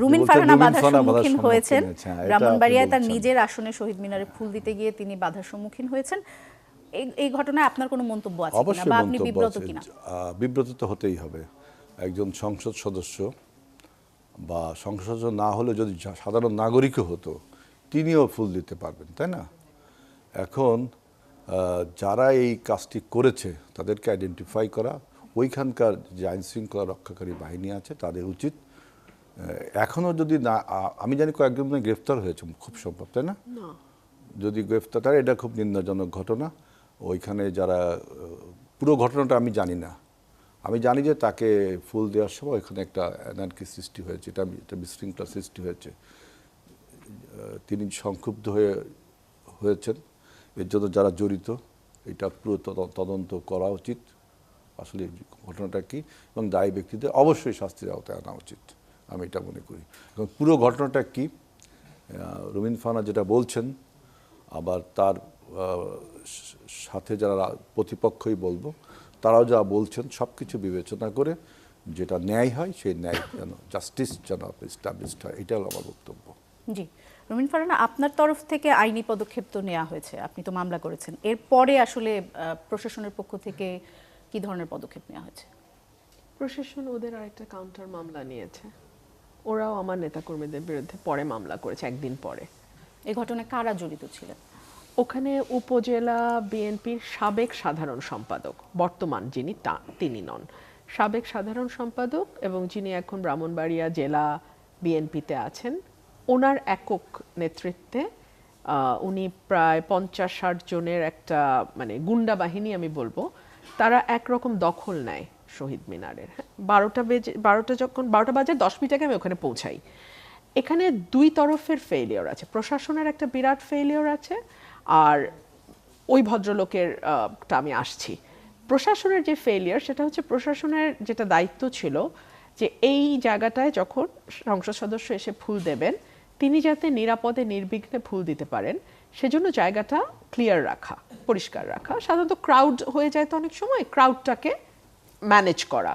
রুমিন ফারহানা বাধার সম্মুখীন হয়েছেন, ব্রাহ্মণবাড়িয়ায় তার বলছেন? নিজের আসনে শহীদ মিনারে ফুল দিতে গিয়ে তিনি বাধার সম্মুখীন হয়েছেন। এই ঘটনায় আপনার কোনো মন্তব্য আছে কিনা অবশ্যই বা আপনি মন্তব্য বিব্রত আছে। কিনা? বিব্রত তো হতেই হবে। একজন সংসদ সদস্য বা সংসদ সদস্য না হলে যদি সাধারণ নাগরিকও হতো, তিনিও ফুল দিতে পারবেন, তাই না? এখন যারা এই কাজটি করেছে তাদেরকে আইডেন্টিফাই করা, ওইখানকার যে আইন শৃঙ্খলা রক্ষাকারী বাহিনী আছে তাদের উচিত। এখনও যদি না, আমি জানি কয়েকজন গ্রেফতার হয়েছে খুব সম্ভব, তাই না? যদি গ্রেফতার, তার এটা খুব নিন্দাজনক ঘটনা। ওইখানে যারা, পুরো ঘটনাটা আমি জানি না, আমি জানি যে তাকে ফুল দেওয়ার সময় ওইখানে একটা অ্যানার্কি সৃষ্টি হয়েছে, এটা বিশৃঙ্খলা সৃষ্টি হয়েছে। তিনি সংক্ষুব্ধ হয়েছেন, এর জন্য যারা জড়িত এটা পুরো তদন্ত করা উচিত, আসলে ঘটনাটা কি, এবং দায়ী ব্যক্তিদের অবশ্যই শাস্তির আওতায় আনা উচিত, আমি এটা মনে করি। এবং পুরো ঘটনাটা কি, রুমিন ফারহানা যেটা বলছেন, আবার তার সাথে যারা প্রতিপক্ষই বলবো, তারাও যা বলছেন, সব কিছু বিবেচনা করে যেটা ন্যায় হয় সেই ন্যায় যেন, জাস্টিস যেন এস্টাবলিশড হয়, এটা হলো আমার বক্তব্য। জি, রুমিন ফারহানা, আপনার তরফ থেকে আইনি পদক্ষেপ তো নেওয়া হয়েছে, আপনি তো মামলা করেছেন, এরপরে আসলে প্রশাসনের পক্ষ থেকে কি ধরনের পদক্ষেপ নেওয়া হয়েছে? প্রশাসন ওদের আরেকটা কাউন্টার মামলা নিয়েছে, ওরাও আমার নেতাকর্মীদের বিরুদ্ধে পরে মামলা করেছে, একদিন পরে। এই ঘটনায় কারা জড়িত ছিলেন? ওখানে উপজেলা বিএনপির সাবেক সাধারণ সম্পাদক, বর্তমান যিনি তিনি নন, সাবেক সাধারণ সম্পাদক, এবং যিনি এখন ব্রাহ্মণবাড়িয়া জেলা বিএনপিতে আছেন, ওনার একক নেতৃত্বে উনি প্রায় 50-60 জনের একটা মানে গুন্ডা বাহিনী আমি বলবো, তারা একরকম দখল নেয় শহীদ মিনারের। 12টা বাজে 10 মিনিট আগে আমি ওখানে পৌঁছাই। এখানে দুই তরফের ফেইলিওর আছে, প্রশাসনের একটা বিরাট ফেইলিওর আছে, আর ওই ভদ্রলোকের আমি আসছি। প্রশাসনের যে ফেইলিওর, সেটা হচ্ছে প্রশাসনের যেটা দায়িত্ব ছিল যে এই জায়গাটায় যখন সংসদ সদস্য এসে ফুল দেবেন, তিনি যাতে নিরাপদে নির্বিঘ্নে ফুল দিতে পারেন, সেজন্য জায়গাটা ক্লিয়ার রাখা, পরিষ্কার রাখা। সাধারণত ক্রাউড হয়ে যায় তো অনেক সময়, ক্রাউডটাকে ম্যানেজ করা।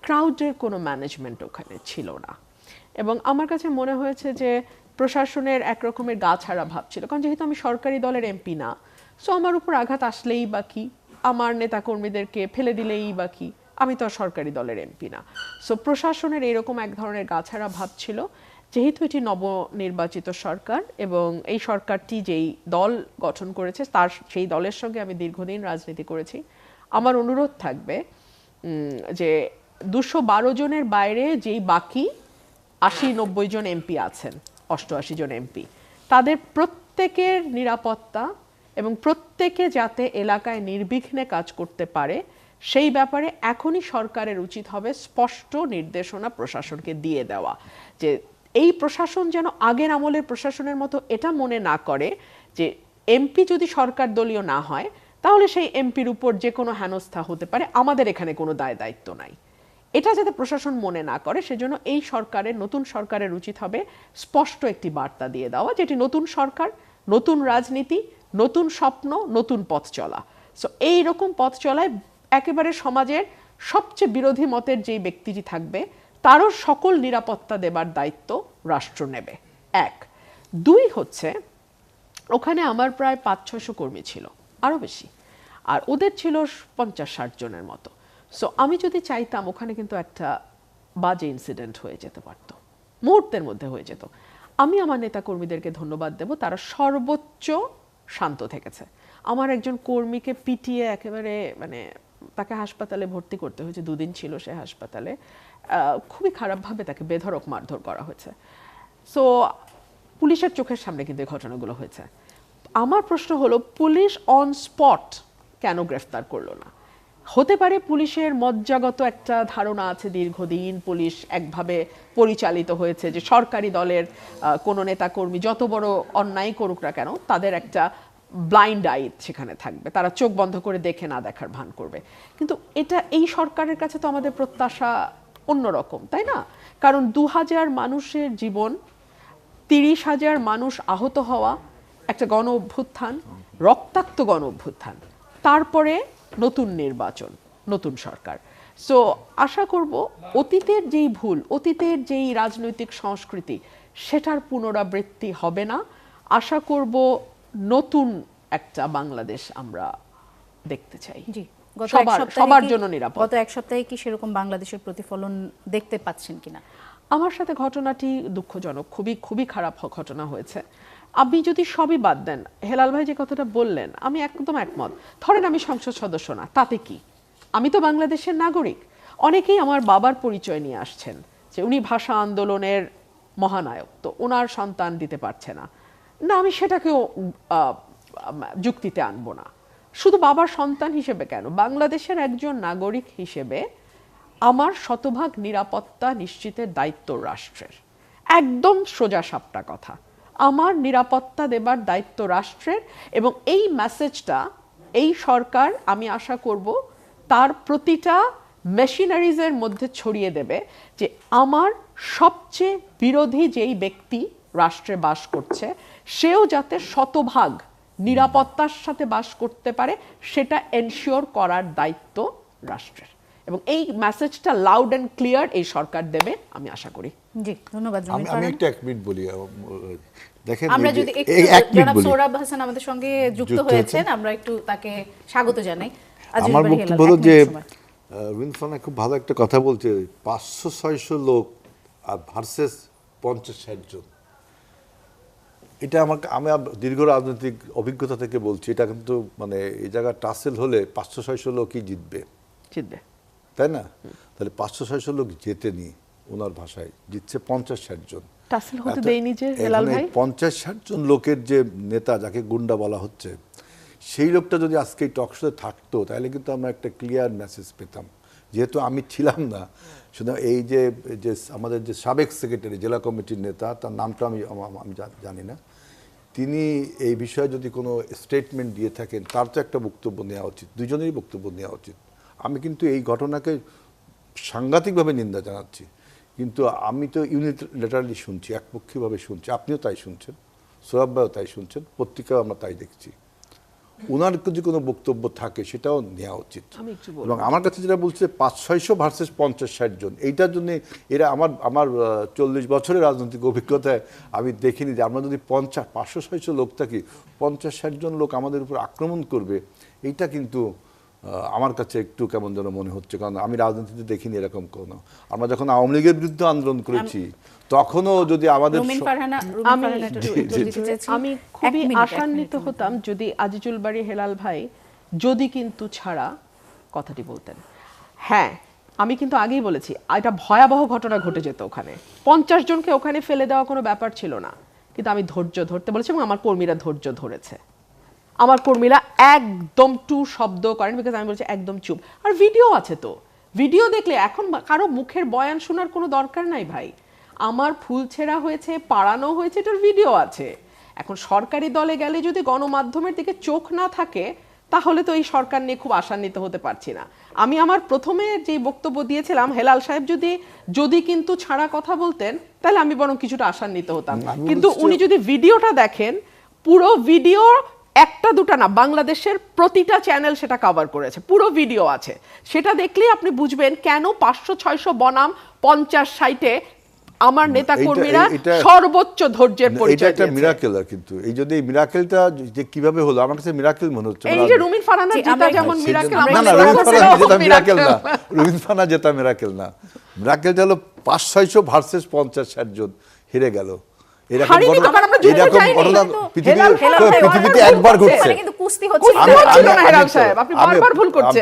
ক্রাউডের কোনো ম্যানেজমেন্ট ওখানে ছিল না, এবং আমার কাছে মনে হয়েছে যে প্রশাসনের একরকমের গা ছাড়া ভাব ছিল, কারণ যেহেতু আমি সরকারি দলের এমপি না, সো আমার উপর আঘাত আসলেই বা কি, আমার নেতাকর্মীদেরকে ফেলে দিলেই বা কি, আমি তো আর সরকারি দলের এমপি না। সো প্রশাসনের এরকম এক ধরনের গা ছাড়া ভাব ছিল। যেহেতু এটি নবনির্বাচিত সরকার এবং এই সরকারটি যেই দল গঠন করেছে তার সেই দলের সঙ্গে আমি দীর্ঘদিন রাজনীতি করেছি, আমার অনুরোধ থাকবে যে 212 জনের বাইরে যেই বাকি 80-90 জন এমপি আছেন, 88 জন এমপি, তাদের প্রত্যেকের নিরাপত্তা এবং প্রত্যেকে যাতে এলাকায় নির্বিঘ্নে কাজ করতে পারে, সেই ব্যাপারে এখনই সরকারের উচিত হবে স্পষ্ট নির্দেশনা প্রশাসনকে দিয়ে দেওয়া, যে এই প্রশাসন যেন আগের আমলের প্রশাসনের মতো এটা মনে না করে যে এমপি যদি সরকার দলীয় না হয় তাহলে সেই এমপির উপর যে কোনো হেনস্থা হতে পারে, আমাদের এখানে কোনো দায় দায়িত্ব নাই। এটা যাতে প্রশাসন মনে না করে, সেজন্য এই সরকারের, নতুন সরকারের উচিত হবে স্পষ্ট একটি বার্তা দিয়ে দেওয়া, যেটি নতুন সরকার, নতুন রাজনীতি, নতুন স্বপ্ন, নতুন পথ চলা। সো এইরকম পথ চলায় একেবারে সমাজের সবচেয়ে বিরোধী মতের যেই ব্যক্তিটি থাকবে তারও সকল নিরাপত্তা দেবার দায়িত্ব রাষ্ট্র নেবে, 1। 2 হচ্ছে, ওখানে আমার প্রায় 500-600 কর্মী ছিল, আরও বেশি, আর ওদের ছিল 50-60 জনের মতো। সো আমি যদি চাইতাম, ওখানে কিন্তু একটা বাজে ইনসিডেন্ট হয়ে যেতে পারত, মুহূর্তের মধ্যে হয়ে যেত। আমি আমার নেতাকর্মীদেরকে ধন্যবাদ দেব, তারা সর্বোচ্চ শান্ত থেকেছে। আমার একজন কর্মীকে পিটিয়ে একেবারে মানে তাকে হাসপাতালে ভর্তি করতে হয়েছে, 2 দিন ছিল সে হাসপাতালে, খুবই খারাপভাবে তাকে বেধড়ক মারধর করা হয়েছে। সো পুলিশের চোখের সামনে কিন্তু এই ঘটনাগুলো হয়েছে। আমার প্রশ্ন হলো, পুলিশ অন স্পট কেন গ্রেফতার করলো না? হতে পারে পুলিশের মজ্জাগত একটা ধারণা আছে, দীর্ঘদিন পুলিশ একভাবে পরিচালিত হয়েছে, যে সরকারি দলের কোনো নেতাকর্মী যত বড় অন্যায় করুক না কেন তাদের একটা ব্লাইন্ড আই সেখানে থাকবে, তারা চোখ বন্ধ করে দেখে না দেখার ভান করবে। কিন্তু এটা এই সরকারের কাছে তো আমাদের প্রত্যাশা অন্যরকম, তাই না? কারণ 2000 মানুষের জীবন, 30,000 মানুষ আহত হওয়া, একটা গণ অভ্যুত্থান, রক্তাক্ত গণ অভ্যুত্থান, তারপরে নতুন নির্বাচন, নতুন সরকার। সো আশা করব অতীতের যেই ভুল, অতীতের যেই রাজনৈতিক সংস্কৃতি, সেটার পুনরাবৃত্তি হবে না। আশা করব নতুন একটা বাংলাদেশ আমরা দেখতে চাই। জি, গত এক সবার সপ্তাহে সবার কি- জন্য নিরাপদ। গত এক সপ্তাহে কি সেরকম বাংলাদেশের প্রতিফলন দেখতে পাচ্ছেন কিনা? আমার সাথে ঘটনাটি দুঃখজনক, খুবই খুবই খারাপ ঘটনা হয়েছে। আপনি যদি সবই বাদ দেন, হেলাল ভাই যে কথাটা বললেন আমি একদম একমত। ধরেন আমি সংসদ সদস্য না, তাতে কি? আমি তো বাংলাদেশের নাগরিক। অনেকেই আমার বাবার পরিচয় নিয়ে আসছেন যে উনি ভাষা আন্দোলনের মহানায়ক, তো ওনার সন্তান দিতে পারছে না। না, আমি সেটাকেও যুক্তিতে আনবো না। শুধু বাবার সন্তান হিসেবে কেন, বাংলাদেশের একজন নাগরিক হিসেবে আমার শতভাগ নিরাপত্তা নিশ্চিতের দায়িত্ব রাষ্ট্রের। একদম সোজা সাপটা কথা, আমার নিরাপত্তা দেবার দায়িত্ব রাষ্ট্রের। এবং এই মেসেজটা এই সরকার, আমি আশা করব, তার প্রতিটা মেশিনারিজের মধ্যে ছড়িয়ে দেবে যে আমার সবচেয়ে বিরোধী যেই ব্যক্তি রাষ্ট্রে বাস করছে সেও যাতে শতভাগ নিরাপত্তার সাথে বাস করতে পারে, সেটা এনশিওর করার দায়িত্ব রাষ্ট্রের। এবং এই মেসেজটা লাউড অ্যান্ড ক্লিয়ার এই সরকার দেবে, আমি আশা করি। জি, ধন্যবাদ জমির আমি ফারহানা। একটা এক মিনিট বলি। দেখেন, আমরা এই যে- যদি একটু এই এক মিনিট জনাব বলি। সোহরাব হাসান আমাদের সঙ্গে যুক্ত যুক্ত হয়েছেন, হয়েছেন। আমরা একটু তাকে স্বাগত জানাই। আজিজ আমার বাড়ি বক্তব্য হেলাল, হলো এক যে মিনিট সময়। রবীন্দ্রনাথ খুব ভালো একটা কথা বলছে, 500-600 লোক আর ভার্সেস 50-60 জন। এটা আমি দীর্ঘ রাজনৈতিক অভিজ্ঞতা থেকে বলছি, এটা কিন্তু মানে এই জায়গায় টাসেল হলে 500-600 লোকই জিতবে, জিতবে। তাই না? তাহলে 500-600 লোক জেতেনি, ওনার ভাষায় জিতছে 50-60 জন। টাসেল হতে দেয়নি যে হেলাল ভাই। 50-60 জন লোকের যে নেতা, যাকে গুন্ডা বলা হচ্ছে, সেই লোকটা যদি আজকে এই টকশোতে থাকতো তাহলে কিন্তু আমরা একটা ক্লিয়ার মেসেজ পেতাম। যেহেতু আমি ছিলাম না, শুধু এই যে যে আমাদের যে সাবেক সেক্রেটারি, জেলা কমিটির নেতা, তার নামটা আমি জানি না, তিনি এই বিষয়ে যদি কোনো স্টেটমেন্ট দিয়ে থাকেন, তার তো একটা বক্তব্য নেওয়া উচিত, দুজনেরই বক্তব্য নেওয়া উচিত। আমি কিন্তু এই ঘটনাকে সাংঘাতিকভাবে নিন্দা জানাচ্ছি, কিন্তু আমি তো ইউনিলেটারালি শুনছি, একপক্ষীভাবে শুনছি। আপনিও তাই শুনছেন, সোহরাব ভাইও তাই শুনছেন, পত্রিকাও আমরা তাই দেখছি। ওনার যদি কোনো বক্তব্য থাকে সেটাও নেওয়া উচিত। আমি একটু বলবো। এবং আমার কাছে যেটা বলছে 500-600 ভার্সেস 50-60 জন, এইটার জন্য এরা আমার 40 বছরের রাজনৈতিক অভিজ্ঞতায় আমি দেখিনি যে আমরা যদি 500-600 লোক থাকি, 50-60 জন লোক আমাদের উপর আক্রমণ করবে, এইটা কিন্তু আমার কাছে একটু কেমন যেন মনে হচ্ছে। কারণ আমি রাজনীতিতে দেখিনি এরকম কোনো। আমরা যখন আওয়ামী লীগের বিরুদ্ধে আন্দোলন করেছি তখনও যদি আমাদের রুমিন ফারহানা একটু উত্তর দিতে চাইছি। আমি এক খুবই মিনিট, এক আশান্বিত মিনিট। হতাম যদি আজিজুল বাড়ি হেলাল ভাই যদি কিন্তু ছাড়া কথাটি বলতেন। হ্যাঁ, আমি কিন্তু আগেই বলেছি এটা ভয়াবহ ঘটনা ঘটে যেত ওখানে, 50 জনকে ওখানে ফেলে দেওয়া কোনো ব্যাপার ছিল না। কিন্তু আমি ধৈর্য ধরতে বলেছি এবং আমার কর্মীরা ধৈর্য ধরেছে। আমার কর্মীরা একদম টু শব্দ করেন, বিকজ আমি বলছি একদম চুপ। আর ভিডিও আছে তো, ভিডিও দেখলে এখন কারো মুখের বয়ান শোনার কোনো দরকার নাই ভাই। আমার ফুল ছেঁড়া হয়েছে, পাড়ানো হয়েছে, এটার ভিডিও আছে। এখন সরকারি দলে গেলে যদি গণমাধ্যমের দিকে চোখ না থাকে তাহলে তো এই সরকার নিয়ে খুব আশান্বিত হতে পারছি না। আমি আমার প্রথমে যে বক্তব্য দিয়েছিলাম, হেলাল সাহেব যদি কিন্তু ছাড়া কথা বলতেন তাহলে আমি বরং কিছুটা আশান্বিত হতাম। কিন্তু উনি যদি ভিডিওটা দেখেন, পুরো ভিডিও একটা দুটা না, বাংলাদেশের প্রতিটা চ্যানেল সেটা কভার করেছে, পুরো ভিডিও আছে। সেটা দেখলেই আপনি বুঝবেন কেন 500-600 বনাম 50-60-এ আমার নেতা কর্মীরা সর্বোচ্চ ধৈর্যের পরিচয় এটা একটা দিয়েছে। মিরাকেল। আর কিন্তু এই যদি এই মিরাকেলটা যে কিভাবে হলো, আমার কাছে মিরাকেল মনে হচ্ছে। এই যে রুমিন ফারহানা জেতা যেমন মিরাকেল, না না, রবীন্দ্র ফারহানা জেতা মিরাকেল না, রবীন্দ্র ফারহানা জেতা মিরাকেল না। মিরাকেলটা হলো 500-600 ভার্সেস 50-60 জন হেরে গেল। এরকম ঘটনা পৃথিবীতে একবার ঘটছে। কিন্তু কুস্তি হচ্ছে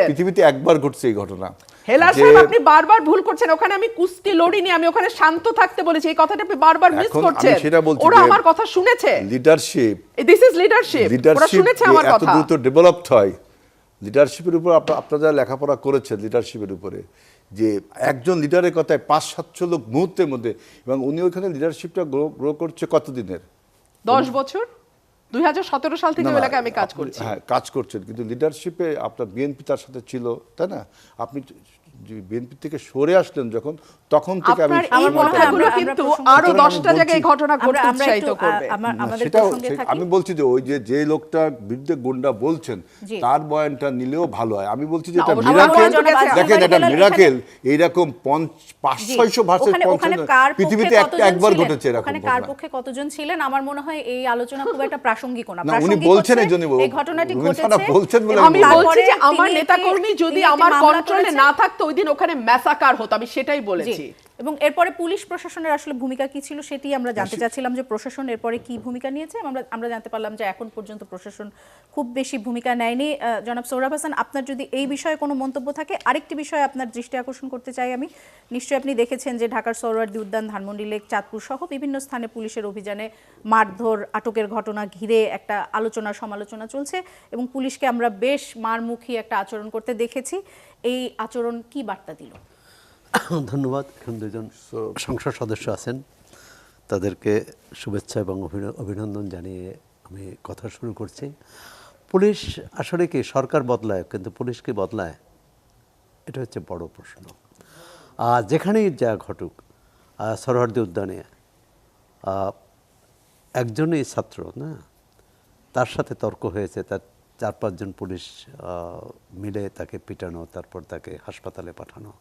পৃথিবীতে একবার ঘটছে এই ঘটনা। হেলাল সাহেব আপনি বারবার ভুল করছেন। ওখানে আমি কুস্তি লড়িনি, আমি ওখানে শান্ত থাকতে বলেছি। এই কথাটা আপনি বারবার মিস করছেন। ওরা আমার কথা শুনেছে। Leadership, this is leadership. ওরা শুনেছে আমার কথা। এত দ্রুত ডেভেলপড হয় লিডারশিপের উপর। আপনারা লেখাপড়া করেছেন লিডারশিপের উপরে, যে একজন লিডারের কথায় 500-700 লোক মুহূর্তের মধ্যে, এবং উনি ওইখানে লিডারশিপটা গ্রো করছে কতদিনের? 10 বছর। 2017 সাল থেকে এলাকায় আমি কাজ করছি। হ্যাঁ, কাজ করছেন, কিন্তু লিডারশিপে আপনার বিএনপি তার সাথে ছিল, তাই না? আপনি বিএনপি থেকে সরে আসলেন যখন, তখন থেকে আমি আপনার এই কথাগুলো কিন্তু আরো 10টা জায়গায় ঘটনা ঘটতে উৎসাহিত করবে। সেটাও আমি বলছি যে ওই যে লোকটার বিরুদ্ধে গুন্ডা বলছেন তার বয়ানটা নিলেও ভালো হয়। আমি বলছি যে এটা মিরাকেল, দেখেন এটা মিরাকেল, এইরকম 500-600 ভার্সেস 50 পৃথিবীতে একবার ঘটেছে এরকম ওখানে কার পক্ষে কতজন ছিলেন আমার মনে হয় এই আলোচনা খুব একটা প্রাসঙ্গিক না। উনি বলছেন এই জন্য এই ঘটনাটি ঘটেছে, বলছেন বলে আমি বলছি যে আমার নেতাকর্মী যদি আমার কন্ট্রোলে না থাকতো ওই দিন ওখানে ম্যাসাকার হতো, আমি সেটাই বলেছি। এবং এরপরে পুলিশ প্রশাসনের আসলে ভূমিকা কি ছিল সেটি আমরা জানতে চাচ্ছিলাম, যে প্রশাসন এরপরে কি ভূমিকা নিয়েছে। আমরা জানতে পারলাম যে এখন পর্যন্ত প্রশাসন খুব বেশি ভূমিকা নেয়নি। জনাব সোহরাব হাসান, আপনার যদি এই বিষয়ে কোনো মন্তব্য থাকে, আরেকটি বিষয়ে আপনার দৃষ্টি আকর্ষণ করতে চাই আমি। নিশ্চয়ই আপনি দেখেছেন যে ঢাকার সোহরাওয়ার্দী উদ্যান, ধানমন্ডি লেক, চাঁদপুর সহ বিভিন্ন স্থানে পুলিশের অভিযানে মারধর, আটকের ঘটনা ঘিরে একটা আলোচনা সমালোচনা চলছে এবং পুলিশকে আমরা বেশ মারমুখী একটা আচরণ করতে দেখেছি। এই আচরণ কি বার্তা দিল? ধন্যবাদ। এখন দুজন সংসদ সদস্য আছেন, তাদেরকে শুভেচ্ছা এবং অভিনন্দন জানিয়ে আমি কথা শুরু করছি। পুলিশ আসলে কি সরকার বদলায় কিন্তু পুলিশ কি বদলায়, এটা হচ্ছে বড় প্রশ্ন। যেখানেই যা ঘটুক, সোহরাওয়ার্দী উদ্যানে একজনই ছাত্র না, তার সাথে তর্ক হয়েছে, তার 4-5 জন পুলিশ মিলে তাকে পিটানো, তারপর তাকে হাসপাতালে পাঠানো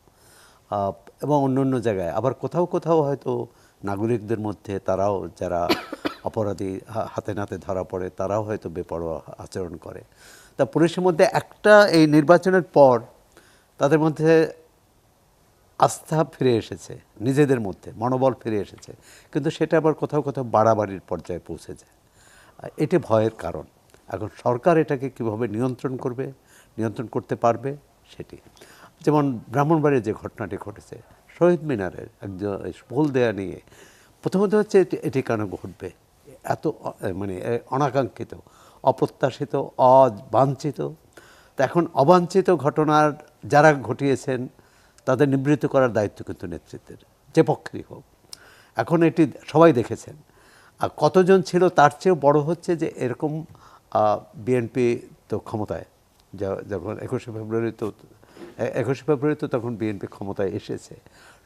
এবং অন্য জায়গায় আবার কোথাও কোথাও হয়তো নাগরিকদের মধ্যে তারাও যারা অপরাধী হাতে নাতে ধরা পড়ে তারাও হয়তো বেপরোয়া আচরণ করে। তা পুলিশের মধ্যে একটা এই নির্বাচনের পর তাদের মধ্যে আস্থা ফিরে এসেছে, নিজেদের মধ্যে মনোবল ফিরে এসেছে, কিন্তু সেটা আবার কোথাও কোথাও বাড়াবাড়ির পর্যায়ে পৌঁছে যায়। এটি ভয়ের কারণ। এখন সরকার এটাকে কিভাবে নিয়ন্ত্রণ করবে, নিয়ন্ত্রণ করতে পারবে সেটি। যেমন ব্রাহ্মণবাড়িয়ার যে ঘটনাটি ঘটেছে, শহীদ মিনারের একজন ফুল দেয়া নিয়ে প্রথমত হচ্ছে এটি কেন ঘটবে, এত মানে অনাকাঙ্ক্ষিত, অপ্রত্যাশিত, অবাঞ্ছিত। তো এখন অবাঞ্ছিত ঘটনার যারা ঘটিয়েছেন তাদের নিবৃত্ত করার দায়িত্ব কিন্তু নেতৃত্বের, যে পক্ষেই হোক। এখন এটি সবাই দেখেছেন। আর কতজন ছিল তার চেয়েও বড় হচ্ছে যে এরকম বিএনপি তো ক্ষমতায়, যখন 21শে ফেব্রুয়ারি তো তখন বিএনপি ক্ষমতায় এসেছে।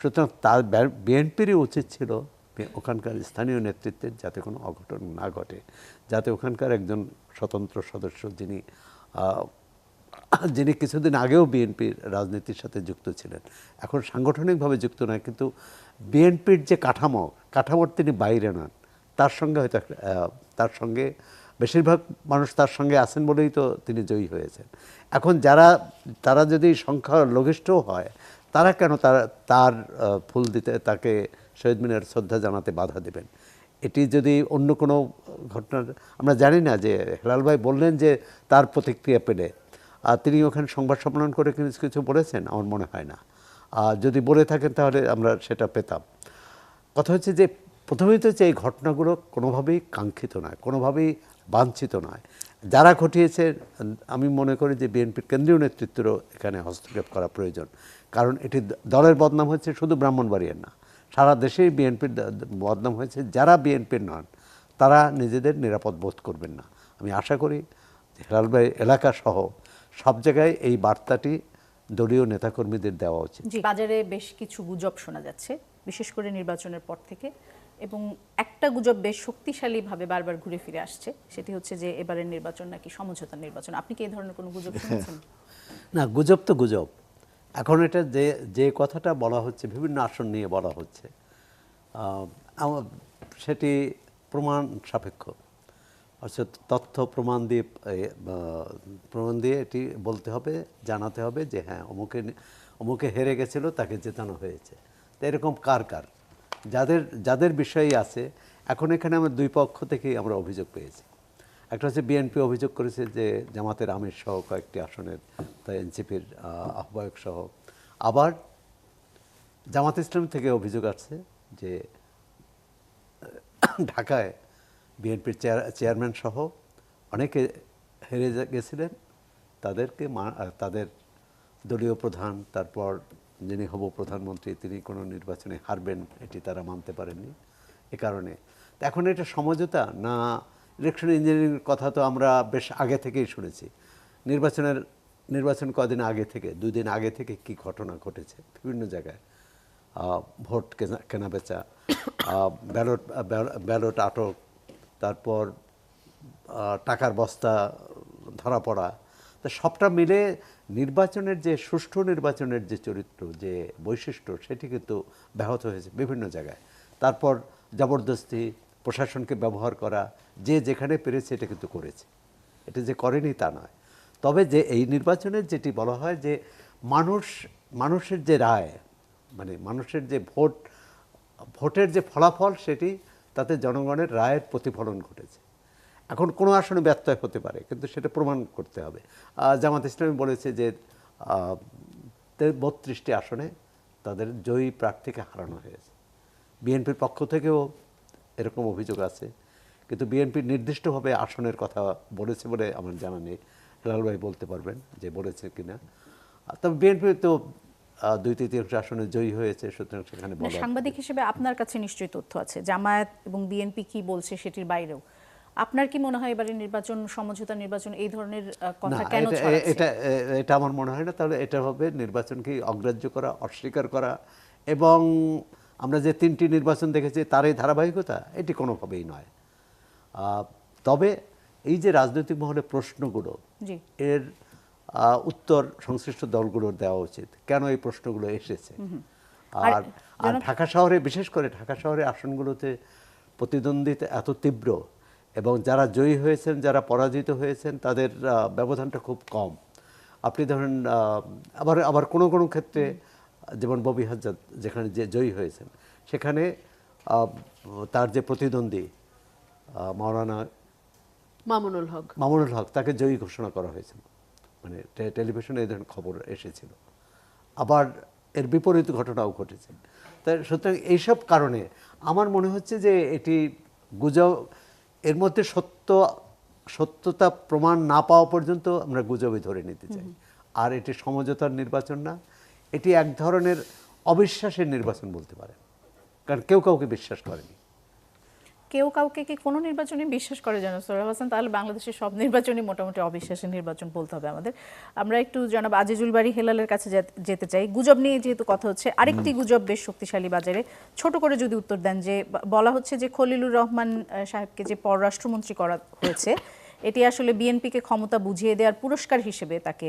সুতরাং তার বিএনপিরই উচিত ছিল ওখানকার স্থানীয় নেতৃত্বের যাতে কোনো অঘটন না ঘটে, যাতে ওখানকার একজন স্বতন্ত্র সদস্য যিনি কিছুদিন আগেও বিএনপির রাজনীতির সাথে যুক্ত ছিলেন, এখন সাংগঠনিকভাবে যুক্ত নয়, কিন্তু বিএনপির যে কাঠামোর তিনি বাইরে নন, তার সঙ্গে হয়তো তার সঙ্গে বেশিরভাগ মানুষ তার সঙ্গে আছেন বলেই তো তিনি জয়ী হয়েছেন। এখন তারা যদি সংখ্যা লঘিষ্ঠ হয়, তারা কেন তার ফুল দিতে, তাকে শহীদ মিনার শ্রদ্ধা জানাতে বাধা দেবেন? এটি যদি অন্য কোনো ঘটনার, আমরা জানি না যে হেলাল ভাই বললেন যে তার প্রতিক্রিয়া পেলে, তিনি ওখানে সংবাদ সম্মেলন করে কিছু বলেছেন, আমার মনে হয় না। যদি বলে থাকেন তাহলে আমরা সেটা পেতাম। কথা হচ্ছে যে প্রথমেই তো হচ্ছে এই ঘটনাগুলো কোনোভাবেই কাঙ্ক্ষিত নয়, কোনোভাবেই বাঞ্ছিত নয়। যারা ঘটিয়েছে, আমি মনে করি যে বিএনপির কেন্দ্রীয় নেতৃত্বেরও এখানে হস্তক্ষেপ করা প্রয়োজন। কারণ এটি দলের বদনাম হচ্ছে শুধু ব্রাহ্মণবাড়িয়ার না, সারা দেশেই বিএনপির বদনাম হয়েছে। যারা বিএনপির নন তারা নিজেদের নিরাপদ বোধ করবেন না। আমি আশা করি হেলাল ভাই এলাকা সহ সব জায়গায় এই বার্তাটি দলীয় নেতাকর্মীদের দেওয়া উচিত। বাজারে বেশ কিছু গুজব শোনা যাচ্ছে, বিশেষ করে নির্বাচনের পর থেকে, এবং একটা গুজব বেশ শক্তিশালীভাবে বারবার ঘুরে ফিরে আসছে, সেটি হচ্ছে যে এবারের নির্বাচন নাকি সমঝোতার নির্বাচন। আপনি কি এই ধরনের কোনো গুজব শুনেছেন? না, গুজব তো গুজব। এখন এটা যে কথাটা বলা হচ্ছে, বিভিন্ন আসন নিয়ে বলা হচ্ছে, সেটি প্রমাণ সাপেক্ষ, অর্থাৎ তথ্য প্রমাণ দিয়ে এটি বলতে হবে, জানাতে হবে যে হ্যাঁ অমুকে হেরে গেছিল, তাকে জেতানো হয়েছে। তো এরকম কার যাদের বিষয়ই আছে। এখন এখানে আমরা দুই পক্ষ থেকেই আমরা অভিযোগ পেয়েছি। একটা হচ্ছে বিএনপি অভিযোগ করেছে যে জামাতের আমির সহ কয়েকটি আসনের, তাই এনসিপির আহ্বায়ক সহ। আবার জামাত ইসলাম থেকে অভিযোগ আসছে যে ঢাকায় বিএনপির চেয়ারম্যান সহ অনেকে হেরে গেছিলেন, তাদের দলীয় প্রধান, তারপর যিনি হব প্রধানমন্ত্রী, তিনি কোনো নির্বাচনে হারবেন এটি তারা মানতে পারেননি। এ কারণে এখন এটা সমঝোতা না ইলেকশন ইঞ্জিনিয়ারিংয়ের কথা তো আমরা বেশ আগে থেকেই শুনেছি। নির্বাচনের নির্বাচন কদিন আগে থেকে 2 দিন আগে থেকে কি ঘটনা ঘটেছে বিভিন্ন জায়গায়, ভোট কেনা বেচা, ব্যালট আটক, তারপর টাকার বস্তা ধরা পড়া, তো সবটা মিলে নির্বাচনের যে সুষ্ঠু নির্বাচনের যে চরিত্র, যে বৈশিষ্ট্য, সেটি কিন্তু ব্যাহত হয়েছে বিভিন্ন জায়গায়। তারপর জবরদস্তি, প্রশাসনকে ব্যবহার করা, যে যেখানে পেরেছে এটা কিন্তু করেছে, এটা যে করেনি তা নয়। তবে যে এই নির্বাচনের যেটি বলা হয় যে মানুষের যে রায়, মানে মানুষের যে ভোটের যে ফলাফল, সেটি তাতে জনগণের রায়ের প্রতিফলন ঘটেছে। এখন কোনো আসনে ব্যত্যয় হতে পারে, কিন্তু সেটা প্রমাণ করতে হবে। জামাত ইসলামী বলেছে যে 32টি আসনে তাদের জয়ী প্রার্থীকে হারানো হয়েছে। বিএনপির পক্ষ থেকেও এরকম অভিযোগ আছে, কিন্তু বিএনপি নির্দিষ্টভাবে আসনের কথা বলেছে বলে আমার জানা নেই। হেলাল ভাই বলতে পারবেন যে বলেছে কিনা। তবে বিএনপি তো 2/3 আসনে জয়ী হয়েছে, সুতরাং সেখানে বলা। সাংবাদিক হিসেবে আপনার কাছে নিশ্চয়ই তথ্য আছে, জামায়াত এবং বিএনপি কি বলছে সেটির বাইরেও। আপনার কি মনে হয় এবারে নির্বাচন, সমঝোতা নির্বাচন, এই ধরনের কথা না, কেন ছড়াচ্ছে? এটা আমার মনে হয় না। তাহলে এটা হবে নির্বাচনকে অগ্রাহ্য করা, অস্বীকার করা, এবং আমরা যে 3টি নির্বাচন দেখেছি তার এই ধারাবাহিকতা, এটি কোনোভাবেই নয়। তবে এই যে রাজনৈতিক মহলে প্রশ্নগুলো, জি, এর উত্তর সংশ্লিষ্ট দলগুলোর দেওয়া উচিত, কেন এই প্রশ্নগুলো এসেছে। আর ঢাকা শহরে, বিশেষ করে ঢাকা শহরে আসনগুলোতে প্রতিদ্বন্দ্বিতা এত তীব্র, এবং যারা জয়ী হয়েছেন, যারা পরাজিত হয়েছেন, তাদের ব্যবধানটা খুব কম। আপনি ধরেন আবার কোনো কোনো ক্ষেত্রে, যেমন ববি হাজ্জাদ যেখানে যে জয়ী হয়েছেন, সেখানে তার যে প্রতিদ্বন্দ্বী মাওলানা মামুনুল হক, তাকে জয়ী ঘোষণা করা হয়েছিল, মানে টেলিভিশনে এই ধরনের খবর এসেছিল। আবার এর বিপরীত ঘটনাও ঘটেছে। তাই সুতরাং এইসব কারণে আমার মনে হচ্ছে যে এটি গুজব, এর মধ্যে সত্যতা প্রমাণ না পাওয়া পর্যন্ত আমরা গুজবই ধরে নিতে চাই। আর এটি সমঝোতার নির্বাচন না, এটি এক ধরনের অবিশ্বাসের নির্বাচন বলতে পারেন, কারণ কেউ কাউকে বিশ্বাস করেনি। কেউ কাউকে কি কোনো নির্বাচনে বিশ্বাস করে জনাব সোহরাব হাসান? তাহলে বাংলাদেশের সব নির্বাচনই মোটামুটি অবিশ্বাসের নির্বাচন বলতে হবে আমাদের। আমরা একটু জনাব আজিজুল বারী হেলালের কাছে যেতে চাই। গুজব নিয়ে যেহেতু কথা হচ্ছে, আরেকটি গুজব বেশ শক্তিশালী বাজারে, ছোট করে যদি উত্তর দেন, যে বলা হচ্ছে যে খলিলুর রহমান সাহেবকে যে পররাষ্ট্রমন্ত্রী করা হয়েছে, এটি আসলে বিএনপিকে ক্ষমতা বুঝিয়ে দেওয়ার পুরস্কার হিসেবে তাকে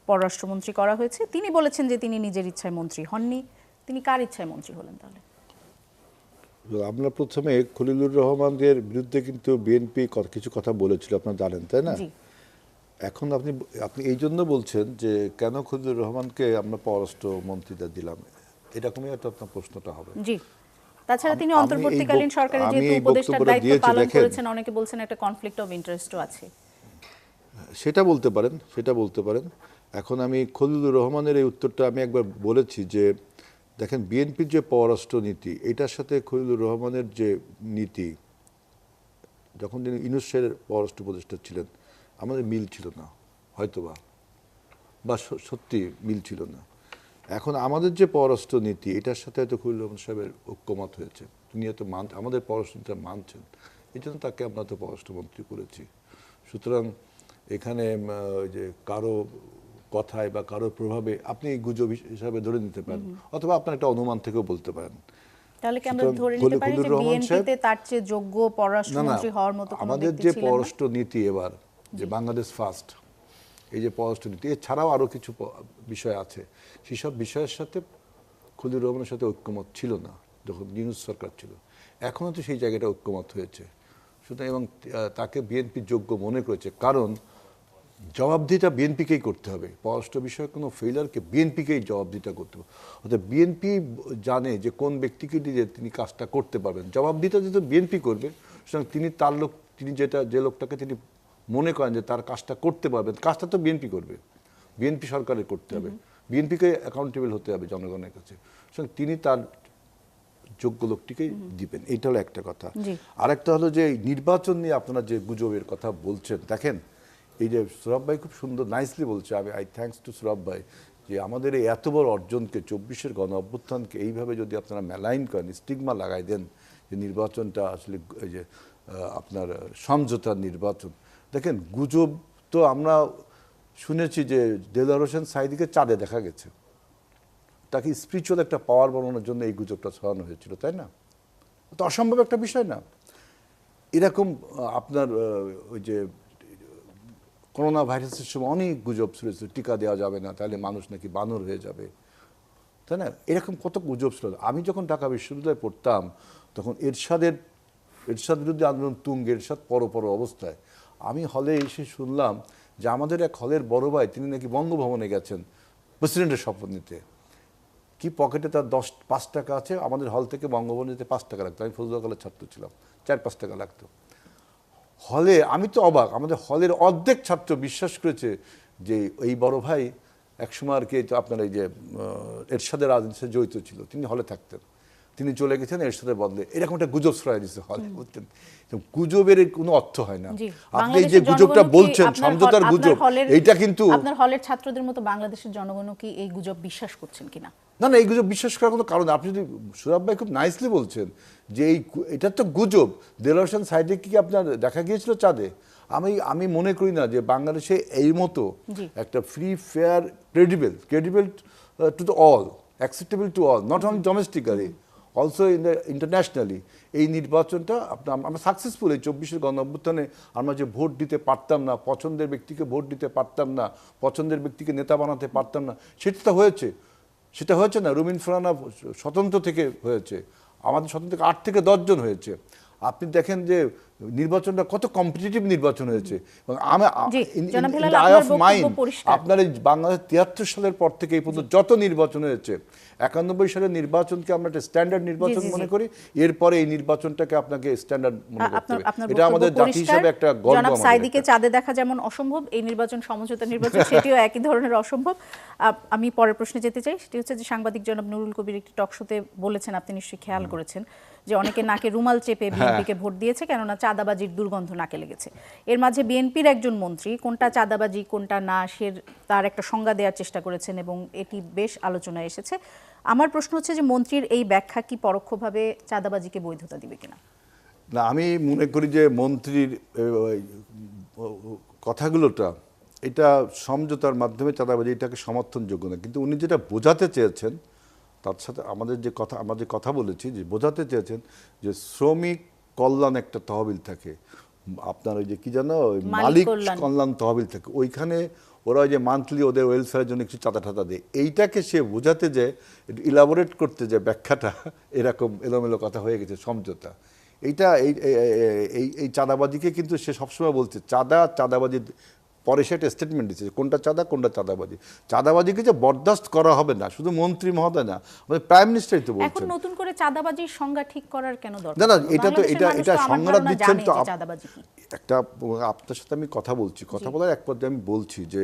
পররাষ্ট্রমন্ত্রী করা হয়েছে। তিনি বলেছেন যে তিনি নিজের ইচ্ছায় মন্ত্রী হননি। তিনি কার ইচ্ছায় মন্ত্রী হলেন তাহলে? আমরা প্রথমে খলিলুর রহমানের বিরুদ্ধে কিন্তু বিএনপি কিছু কথা বলেছিল, আপনারা জানেন, তাই না? এখন আপনি এই জন্য বলছেন যে কেন খলিলুর রহমানকে আমরা পররাষ্ট্র মন্ত্রীটা দিলাম, এরকমই একটা আপনার প্রশ্নটা হবে। জি, তাছাড়া তিনি অন্তর্বর্তীকালীন সরকারে যেহেতু উপদেষ্টার দায়িত্ব পালন করেছেন, অনেকে বলছেন একটা কনফ্লিক্ট অফ ইন্টারেস্টও আছে। সেটা বলতে পারেন। এখন আমি খলিলুর রহমানের এই উত্তরটা আমি একবার বলেছি যে দেখেন, বিএনপির যে পররাষ্ট্র নীতি, এটার সাথে খলিলুর রহমানের যে নীতি, যখন তিনি ইউনূসের পররাষ্ট্র উপদেষ্টা ছিলেন, আমাদের মিল ছিল না, হয়তোবা বা সত্যি মিল ছিল না। এখন আমাদের যে পররাষ্ট্র নীতি, এটার সাথে হয়তো খলিলুর রহমান সাহেবের ঐক্যমত হয়েছে, তিনি হয়তো আমাদের পররাষ্ট্রনীতিটা মানছেন, এই জন্য তাকে আমরা তো পররাষ্ট্রমন্ত্রী করেছি। সুতরাং এখানে যে কারো কথায় বা কারো প্রভাবে আপনি গুজব হিসাবে ধরে নিতে পারেন, অথবা আপনার একটা অনুমান থেকেও বলতে পারেন। তাহলে কি আমরা ধরে নিতে পারি যে বিএনপিতে তার চেয়ে যোগ্য পররাষ্ট্রমন্ত্রী হওয়ার মতো কোনো আমাদের ব্যক্তি যে ছিলেন না? পররাষ্ট্র নীতি এবার যে বাংলাদেশ ফার্স্ট, এই যে পররাষ্ট্র নীতি, এছাড়াও আরো কিছু বিষয় আছে, সেসব বিষয়ের সাথে খলিলুর রহমানের সাথে ঐক্যমত ছিল না যখন ইউনূস সরকার ছিল। এখনো তো সেই জায়গাটা ঐক্যমত হয়েছে। সুতরাং এবং তাকে বিএনপি যোগ্য মনে করেছে, কারণ জবাবদিহিটা বিএনপিকেই করতে হবে। পররাষ্ট্র বিষয়ে কোনো ফেইলারকে বিএনপিকেই জবাবদিহিটা করতে হবে। অর্থাৎ বিএনপি জানে যে কোন ব্যক্তিকে দিয়ে তিনি কাজটা করতে পারবেন। জবাবদিহিটা যেহেতু বিএনপি করবে, সুতরাং তিনি যে লোকটাকে তিনি মনে করেন যে তার কাজটা করতে পারবেন, কাজটা তো বিএনপি করবে, বিএনপি সরকারের করতে হবে, বিএনপিকে অ্যাকাউন্টেবল হতে হবে জনগণের কাছে। সুতরাং তিনি তার যোগ্য লোকটিকেই দিবেন, এইটা হলো একটা কথা। আরেকটা হলো যে নির্বাচন নিয়ে আপনারা যে গুজবের কথা বলছেন, দেখেন এই যে সুরাব ভাই খুব সুন্দর নাইসলি বলছে, আই থ্যাঙ্কস টু সুরাব ভাই, যে আমাদের এই এত বড় অর্জনকে, 24-এর গণ অভ্যুত্থানকে এইভাবে যদি আপনারা মেলাইন করেন, স্টিগমা লাগাই দেন যে নির্বাচনটা আসলে এই যে আপনার সমঝোতার নির্বাচন। দেখেন, গুজব তো আমরা শুনেছি যে দেলোয়ার হোসেন সাঈদীকে চাঁদে দেখা গেছে, তাকে স্পিরিচুয়াল একটা পাওয়ার বানানোর জন্য এই গুজবটা ছড়ানো হয়েছিল, তাই না? তো অসম্ভব একটা বিষয় না এরকম। আপনার ওই যে করোনা ভাইরাসের সময় অনেক গুজব ছড়েছিল, টিকা দেওয়া যাবে না, তাহলে মানুষ নাকি বানর হয়ে যাবে, তাই না? এরকম কত গুজব ছিল। আমি যখন ঢাকা বিশ্ববিদ্যালয়ে পড়তাম তখন এরশাদ বিরুদ্ধে আন্দোলন তুঙ্গে, এরশাদ পর অবস্থায় আমি হলে এসে শুনলাম যে আমাদের এক হলের বড় ভাই তিনি নাকি বঙ্গভবনে গেছেন প্রেসিডেন্টের শপথ নিতে, কি পকেটে তার 5 টাকা আছে, আমাদের হল থেকে বঙ্গভবনে যেতে 5 টাকা লাগতো, আমি ফজলুল হলের ছাত্র ছিলাম, 4-5 টাকা লাগতো হলে। আমি তো অবাক, আমাদের হলের অর্ধেক ছাত্র বিশ্বাস করেছে যে এই বড় ভাই একসময় আর কি আপনার এই যে এরশাদের রাজনীতিতে জড়িত ছিল, তিনি হলে থাকতেন, তিনি চলে গেছেন এরশাদের বদলে, এরকম একটা গুজব ছড়াই দিচ্ছে হলে, বুঝছেন? গুজবের কোনো অর্থ হয় না। আপনি যে গুজবটা বলছেন সমঝোতার গুজব, এইটা কিন্তু আপনার হলের ছাত্রদের মতো বাংলাদেশের জনগণও কি এই গুজব বিশ্বাস করছেন কিনা? না, এই গুজব বিশ্বাস করার কোনো কারণ। আপনি যদি সুরাব ভাই খুব নাইসলি বলছেন যে এটা তো গুজব, দেলোয়ার হোসেন সাঈদীকে কি আপনার দেখা গিয়েছিল চাঁদে? আমি মনে করি না যে বাংলাদেশে এই মতো একটা free fair credible to the all, acceptable to all, not only domestically, also internationally এই নির্বাচনটা আমরা সাকসেসফুল। এই 24-এর গণঅভ্যুত্থানে আমরা যে ভোট দিতে পারতাম না, পছন্দের ব্যক্তিকে ভোট দিতে পারতাম না, পছন্দের ব্যক্তিকে নেতা বানাতে পারতাম না, সেটা হয়েছে না। রুমিন ফারহানা স্বতন্ত্র থেকে হয়েছে, আমাদের স্বতন্ত্র থেকে 8 থেকে 10 জন হয়েছে। আপনি দেখেন যে নির্বাচনটা কত কম্পিটিটিভ নির্বাচন হয়েছে। এবং আপনার এই বাংলাদেশ 73 সালের পর থেকে এই পর্যন্ত যত নির্বাচন হয়েছে, 91 সালের নির্বাচনকে আমরা একটা স্ট্যান্ডার্ড নির্বাচন মনে করি, এরপরে এই নির্বাচনটাকে আপনাকে স্ট্যান্ডার্ড মনে করতে হবে। এটা আমাদের জাতি হিসেবে একটা গর্ব। জনাব সাঈদীকে চাঁদে দেখা যেমন অসম্ভব, এই নির্বাচন সমঝোতা নির্বাচন সেটিও একই ধরনের অসম্ভব। আমি পরের প্রশ্নে যেতে চাই, সেটি হচ্ছে যে সাংবাদিক জনাব নুরুল কবির একটি টক শোতে বলেছেন, আপনি নিশ্চয়ই খেয়াল করেছেন, যে অনেকে নাকে রুমাল চেপে বিএনপিকে ভোট দিয়েছে কেননা চাঁদাবাজির দুর্গন্ধ নাকে লেগেছে। এর মাঝে বিএনপির একজন মন্ত্রী কোনটা চাঁদাবাজি কোনটা না তার একটা সংজ্ঞা দেওয়ার চেষ্টা করেছেন এবং এটি বেশ আলোচনায় এসেছে। আমার প্রশ্ন হচ্ছে যে মন্ত্রীর এই ব্যাখ্যা কি পরোক্ষভাবে চাঁদাবাজিকে বৈধতা দিবে কিনা? না, আমি মনে করি যে মন্ত্রীর কথাগুলোটা এটা সমঝোতার মাধ্যমে চাঁদাবাজি এটাকে সমর্থনযোগ্য না, কিন্তু উনি যেটা বোঝাতে চেয়েছেন তার সাথে আমরা যে কথা বলেছি, যে বোঝাতে চেয়েছেন যে শ্রমিক কল্যাণ একটা তহবিল থাকে, আপনার ওই যে কি জানো মালিক কল্যাণ তহবিল থাকে, ওইখানে ওরা ওই যে মান্থলি ওদের ওয়েলফেয়ারের জন্য কিছু চাঁদা টাদা দেয়। এইটাকে সে বোঝাতে যে ইলাবোরেট করতে যে ব্যাখ্যাটা এরকম এলোমেলো কথা হয়ে গেছে সমঝোতা। এইটা এই চাঁদাবাজিকে কিন্তু সে সবসময় বলছে চাঁদাবাজি, পরে সে একটা স্টেটমেন্ট দিচ্ছে কোনটা চাঁদা কোনটা চাঁদাবাজি। চাঁদাবাজিকে যে বরদাস্ত করা হবে না, শুধু মন্ত্রী মহোদয় না, আমাদের প্রাইম মিনিস্টারই তো বলছেন। এখন নতুন করে চাঁদাবাজির সংজ্ঞা ঠিক করার কেন দরকার? না, এটা সংজ্ঞা দিচ্ছেন তো একটা। আপনার সাথে আমি কথা বলার এক পর্যায়ে আমি বলছি যে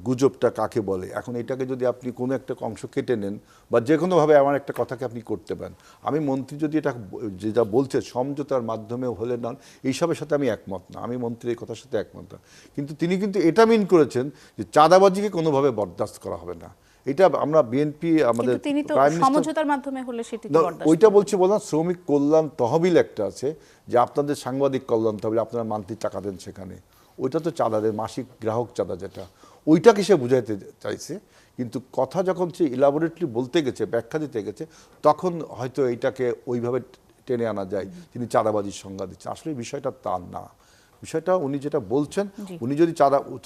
গুজবটা কাকে বলে। এখন এটাকে যদি আপনি কোনো একটা অংশ কেটে নেন বা যে কোনোভাবে আমার একটা কথাকে আপনি করতে পারেন, আমি মন্ত্রী যদি এটা যেটা বলছে সমঝোতার মাধ্যমে হলে নন, এইসবের সাথে আমি একমত না, আমি মন্ত্রীর এই কথার সাথে একমত না। কিন্তু তিনি কিন্তু এটা মিন করেছেন যে চাঁদাবাজিকে কোনোভাবে বরদাস্ত করা হবে না। এটা আমরা বিএনপি আমাদের সমঝোতার মাধ্যমে হলে সেটি ওইটা বলছি বললাম, শ্রমিক কল্যাণ তহবিল একটা আছে যে আপনাদের সাংবাদিক কল্যাণ তহবিল, আপনারা মান্থলি টাকা দেন সেখানে, ওইটা তো চাঁদাদের মাসিক গ্রাহক চাঁদা যেটা, ওইটাকে সে বুঝাইতে চাইছে। কিন্তু কথা যখন সে ইলাবোরেটলি বলতে গেছে, ব্যাখ্যা দিতে গেছে, তখন হয়তো এইটাকে ওইভাবে টেনে আনা যায়, তিনি চাঁদাবাজির সংজ্ঞা দিচ্ছেন। আসলে বিষয়টা তার না, বিষয়টা উনি যেটা বলছেন, উনি যদি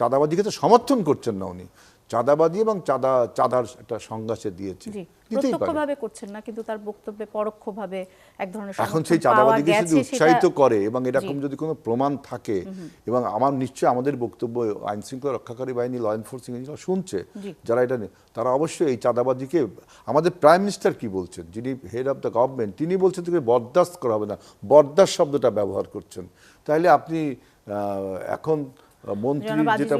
চাঁদাবাজিকে তো সমর্থন করছেন না, উনি চাঁদাবাজি এবং চাঁদার একটা সংজ্ঞা সে দিয়েছে, প্রত্যক্ষভাবে করছেন না, কিন্তু তার বক্তব্যে পরোক্ষভাবে এক ধরনের এখন সেই চাঁদাবাজিকে যদি উৎসাহিত করে এবং এরকম যদি কোনো প্রমাণ থাকে, এবং আমার নিশ্চয়ই আমাদের বক্তব্য আইন শৃঙ্খলা রক্ষাকারী বাহিনী, ল এনফোর্সিং এজেন্সি শুনছে, যারা এটা তারা অবশ্যই এই চাঁদাবাজিকে, আমাদের প্রাইম মিনিস্টার কি বলছেন, যিনি হেড অফ দ্য গভর্নমেন্ট, তিনি বলছেন থেকে বরদাস্ত করা হবে না, বরদাস্ত শব্দটা ব্যবহার করছেন। তাহলে আপনি এখন মন্ত্রী যেটা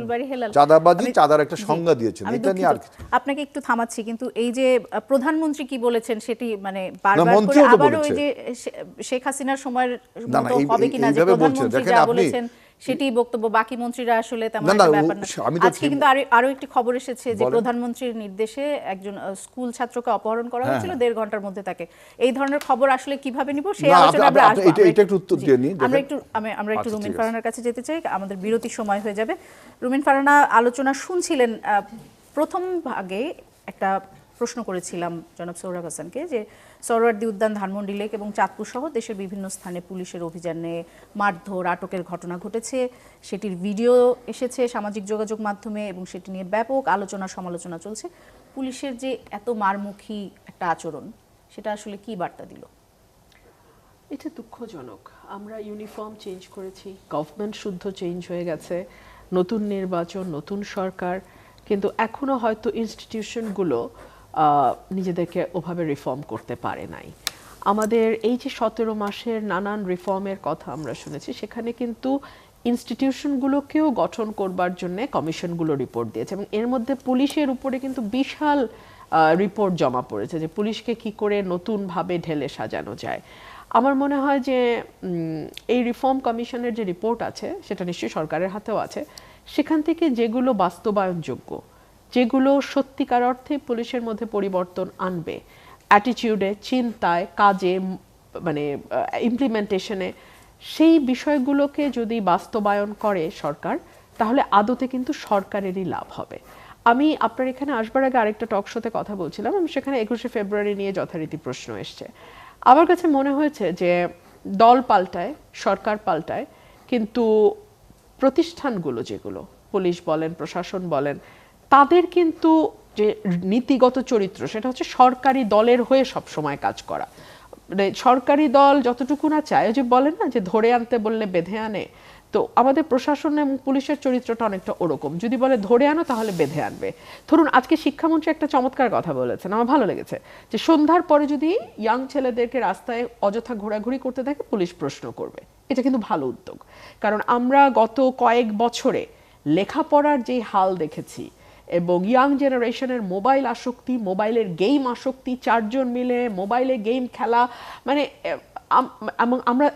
চাঁদাবাজি, চাঁদার একটা সংজ্ঞা দিয়েছেন, এটা নিয়ে আর আপনাকে একটু থামাচ্ছি, কিন্তু এই যে প্রধানমন্ত্রী কি বলেছেন সেটি মানে বারবার করে আবার ওই যে শেখ হাসিনার সময়ের মতো হবে কিনা, যে প্রধানমন্ত্রী যা বলেছেন সেটি বক্তব্য, বাকি মন্ত্রীরা আসলে তেমন না, না, একটা ব্যাপার না। আমি তো আজকে কিন্তু আরো একটি খবর এসেছে যে বলেন। প্রধানমন্ত্রীর নির্দেশে একজন স্কুল ছাত্রকে অপহরণ করা হ্যাঁ, হয়েছিল 1.5 ঘন্টার মধ্যে তাকে। এই ধরনের খবর আসলে কিভাবে নিব সেই না, আলোচনা আমরা আপনি আসবো। এটা একটু উত্তর জি, দিয়ে নিন, আমরা দেখেন। আমরা একটু আচ্ছা, রুমিন ঠিক আছে। ফারহানার কাছে যেতে চাই, আমাদের বিরতির সময় হয়ে যাবে। রুমিন ফারহানা আলোচনা শুনছিলেন। প্রথম ভাগে একটা প্রশ্ন করেছিলাম জনাব সোহরাব হাসানকে যে সরোয়ার্দী উদ্যান, ধানমন্ডি লেক এবং চাঁদপুর সহ দেশের বিভিন্ন স্থানে পুলিশের অভিযানে মারধর, আটকের ঘটনা ঘটেছে। সেটির ভিডিও এসেছে সামাজিক যোগাযোগ মাধ্যমে এবং সেটি নিয়ে ব্যাপক আলোচনা সমালোচনা চলছে। পুলিশের যে এত মারমুখী একটা আচরণ, সেটা আসলে কি বার্তা দিল? এটা দুঃখজনক। আমরা ইউনিফর্ম চেঞ্জ করেছি, গভর্নমেন্ট শুদ্ধ চেঞ্জ হয়ে গেছে, নতুন নির্বাচন, নতুন সরকার, কিন্তু এখনো হয়তো ইনস্টিটিউশনগুলো নিজেদেরকে ওভাবে রিফর্ম করতে পারে নাই। আমাদের এই যে 17 মাসের নানান রিফর্মের কথা আমরা শুনেছি, সেখানে কিন্তু ইনস্টিটিউশনগুলোকেও গঠন করবার জন্য কমিশনগুলো রিপোর্ট দিয়েছে এবং এর মধ্যে পুলিশের উপরে কিন্তু বিশাল রিপোর্ট জমা পড়েছে যে পুলিশকে কি করে নতুনভাবে ঢেলে সাজানো যায়। আমার মনে হয় যে এই রিফর্ম কমিশনের যে রিপোর্ট আছে সেটা নিশ্চয়ই সরকারের হাতেও আছে, সেখান থেকে যেগুলো বাস্তবায়নযোগ্য, যেগুলো সত্যিকার অর্থে পুলিশের মধ্যে পরিবর্তন আনবে, অ্যাটিটিউডে, চিন্তায়, কাজে, মানে ইমপ্লিমেন্টেশনে, সেই বিষয়গুলোকে যদি বাস্তবায়ন করে সরকার, তাহলে আদতে কিন্তু সরকারেরই লাভ হবে। আমি আপনার এখানে আসবার আগে আরেকটা টক শোতে কথা বলছিলাম, আমি সেখানে 21শে ফেব্রুয়ারি নিয়ে যথারীতি প্রশ্ন এসছে। আমার কাছে মনে হয়েছে যে দল পাল্টায়, সরকার পাল্টায়, কিন্তু প্রতিষ্ঠানগুলো, যেগুলো পুলিশ বলেন, প্রশাসন বলেন, তাদের কিন্তু যে নীতিগত চরিত্র, সেটা হচ্ছে সরকারি দলের হয়ে সব সময় কাজ করা। মানে সরকারি দল যতটুকু না চায়, যে বলেন না যে ধরে আনতে বললে বেঁধে আনে, তো আমাদের প্রশাসন এবং পুলিশের চরিত্রটা অনেকটা ওরকম। যদি বলে ধরে আনো তাহলে বেঁধে আনবে। ধরুন আজকে শিক্ষামন্ত্রী একটা চমৎকার কথা বলেছেন, আমার ভালো লেগেছে, যে সন্ধ্যার পরে যদি ইয়াং ছেলেদেরকে রাস্তায় অযথা ঘোরাঘুরি করতে থাকে পুলিশ প্রশ্ন করবে। এটা কিন্তু ভালো উদ্যোগ, কারণ আমরা গত কয়েক বছরে লেখাপড়ার যে হাল দেখেছি এবং ইয়াং জেনারেশনের মোবাইল আসক্তি, মোবাইলের গেম আসক্তি, 4 জন মিলে মোবাইলে গেম খেলা, মানে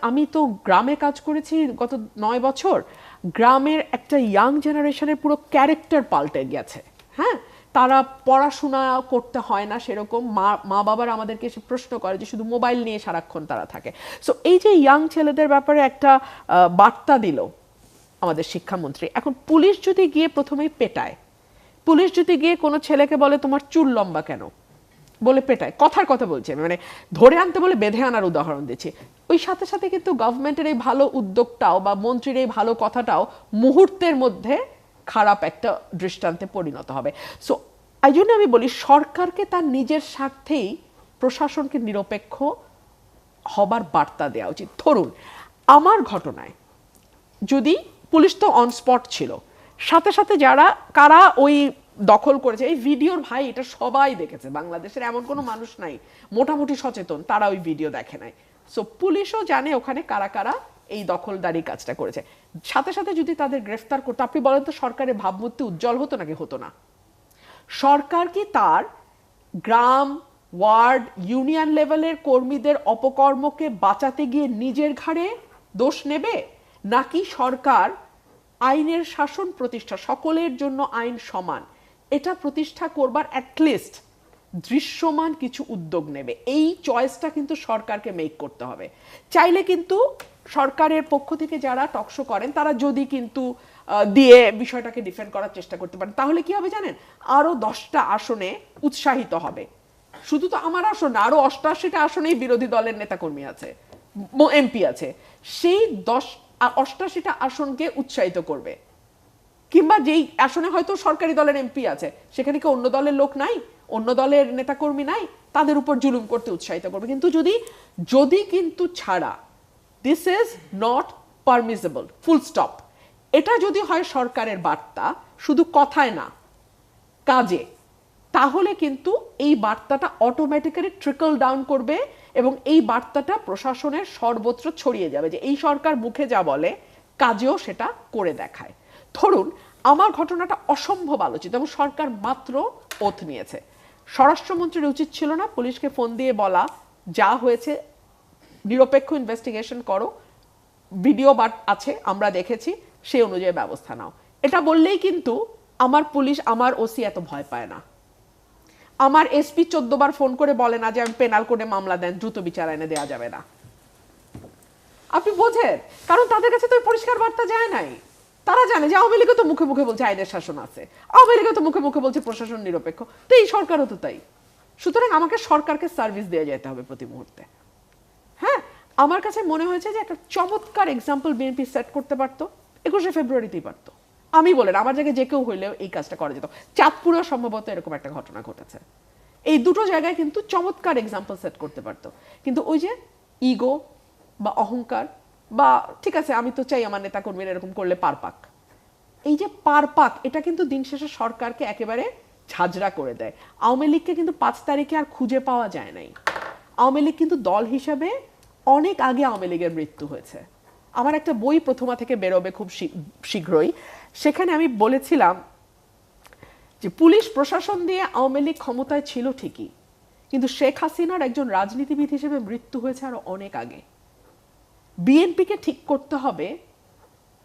আমি তো গ্রামে কাজ করেছি গত 9 বছর, গ্রামের একটা ইয়াং জেনারেশনের পুরো ক্যারেক্টার পাল্টে গেছে। হ্যাঁ, তারা পড়াশোনা করতে হয় না সেরকম, মা বাবার আমাদেরকে এসে প্রশ্ন করে যে শুধু মোবাইল নিয়ে সারাক্ষণ তারা থাকে। সো এই যে ইয়াং ছেলেদের ব্যাপারে একটা বার্তা দিল আমাদের শিক্ষামন্ত্রী, এখন পুলিশ যদি গিয়ে প্রথমেই পেটায়, পুলিশ যদি গিয়ে কোনো ছেলেকে বলে তোমার চুল লম্বা কেন বলে পেটায়, কথার কথা বলছি আমি, মানে ধরে আনতে বলে বেঁধে আনার উদাহরণ দিচ্ছি, ওই সাথে সাথে কিন্তু গভর্নমেন্টের এই ভালো উদ্যোগটাও বা মন্ত্রীর এই ভালো কথাটাও মুহূর্তের মধ্যে খারাপ একটা দৃষ্টান্তে পরিণত হবে। সো এই জন্য আমি বলি সরকারকে তার নিজের স্বার্থেই প্রশাসনকে নিরপেক্ষ হবার বার্তা দেওয়া উচিত। ধরুন আমার ঘটনায় যদি পুলিশ তো অন স্পট ছিল, সাথে সাথে কারা ওই দখল করেছে, এই ভিডিওর ভাই এটা সবাই দেখেছে, বাংলাদেশের এমন কোনো মানুষ নাই মোটামুটি সচেতন তারা ওই ভিডিও দেখে নাই। সো পুলিশও জানে ওখানে কারা কারা এই দখলদারি কাজটা করেছে। সাথে সাথে যদি তাদের গ্রেফতার করতো, আপনি বলেন তো সরকারের ভাবমূর্তি উজ্জ্বল হতো নাকি হতো না? সরকার কি তার গ্রাম, ওয়ার্ড, ইউনিয়ন লেভেলের কর্মীদের অপকর্মকে বাঁচাতে গিয়ে নিজের ঘাড়ে দোষ নেবে, নাকি সরকার আইনের শাসন প্রতিষ্ঠা, সকলের জন্য আইন সমান, এটা প্রতিষ্ঠা করবার অ্যাটলিস্ট দৃশ্যমান কিছু উদ্যোগ নেবে? এই চয়েসটা কিন্তু সরকারকে মেক করতে হবে। চাইলে কিন্তু সরকারের পক্ষ থেকে যারা টকশো করেন তারা যদি কিন্তু দিয়ে বিষয়টাকে ডিফেন্ড করার চেষ্টা করতে পারেন, তাহলে কি হবে জানেন, আরো 10টা আসনে উৎসাহিত হবে। শুধু তো আমার আসন না, আরো 88টা আসনেই বিরোধী দলের নেতাকর্মী আছে, এমপি আছে, সেই 88টা আসনকে উৎসাহিত করবে। কিংবা যেই আসনে হয়তো সরকারি দলের এমপি আছে, সেখানে কি অন্য দলের লোক নাই, অন্য দলের নেতাকর্মী নাই, তাদের উপর জুলুম করতে উৎসাহিত করবে। কিন্তু যদি কিন্তু ছাড়া, this is not permissible, full stop, এটা যদি হয় সরকারের বার্তা, শুধু কথায় না কাজে, তাহলে কিন্তু এই বার্তাটা অটোমেটিক্যালি ট্রিকল ডাউন করবে এবং এই বার্তাটা প্রশাসনের সর্বত্র ছড়িয়ে যাবে যে এই সরকার মুখে যা বলে কাজেও সেটা করে দেখায়। ধরুন আমার ঘটনাটা অসম্ভব আলোচিত এবং সরকার মাত্র ওথ নিয়েছে। স্বরাষ্ট্রমন্ত্রীর উচিত ছিল না পুলিশকে ফোন দিয়ে বলা যা হয়েছে নিরপেক্ষ ইনভেস্টিগেশন করো, ভিডিও আছে আমরা দেখেছি, সেই অনুযায়ী ব্যবস্থা নাও। এটা বললেই কিন্তু আমার পুলিশ, আমার ওসি এত ভয় পায় না। আমার এসপি 14 বার ফোন করে বলে না যে আমি পেনাল কোডে মামলা দেন, দ্রুত বিচার আইনে দেওয়া যাবে না। আপনি বোঝেন, কারণ তাদের কাছে তো পরিষ্কার বার্তা যায় নাই। তারা জানে যে আওয়ামী লীগও তো মুখে মুখে বলছে আইনের শাসন আছে, আওয়ামী লীগও তো মুখে মুখে বলছে প্রশাসন নিরপেক্ষ, তো এই সরকারও তো তাই। সুতরাং আমাকে সরকারকে সার্ভিস দিয়ে যেতে হবে প্রতি মুহূর্তে। হ্যাঁ, আমার কাছে মনে হয়েছে যে একটা চমৎকার এক্সাম্পল বিএনপি সেট করতে পারতো, 21শে ফেব্রুয়ারিতেই পারতো। আমি বলেন, আমার জায়গায় যে কেউ হইলেও এই কাজটা করা যেত। চাঁদপুরেও সম্ভবত এরকম একটা ঘটনা ঘটেছে। এই দুটো জায়গায় কিন্তু চমৎকার এক্সাম্পল সেট করতে পারতো। কিন্তু ওই যে ইগো বা অহংকার, বা ঠিক আছে আমি তো চাই আমার নেতা কর্মীরা এরকম করলে পার পাক, এই যে পার পাক, এটা কিন্তু দিন শেষে সরকারকে একেবারে ঝাঁঝরা করে দেয়। আওয়ামী লীগকে কিন্তু 5 তারিখে আর খুঁজে পাওয়া যায় নাই। আওয়ামী লীগ কিন্তু দল হিসাবে অনেক আগে আওয়ামী লীগের মৃত্যু হয়েছে। আমার একটা বই প্রথমা থেকে বেরোবে খুব শীঘ্রই, সেখানে আমি বলেছিলাম যে পুলিশ প্রশাসন দিয়ে আওয়ামী লীগ ক্ষমতায় ছিল ঠিকই, কিন্তু শেখ হাসিনার একজন রাজনীতিবিদ হিসেবে মৃত্যু হয়েছে আরো অনেক আগে। বিএনপিকে ঠিক করতে হবে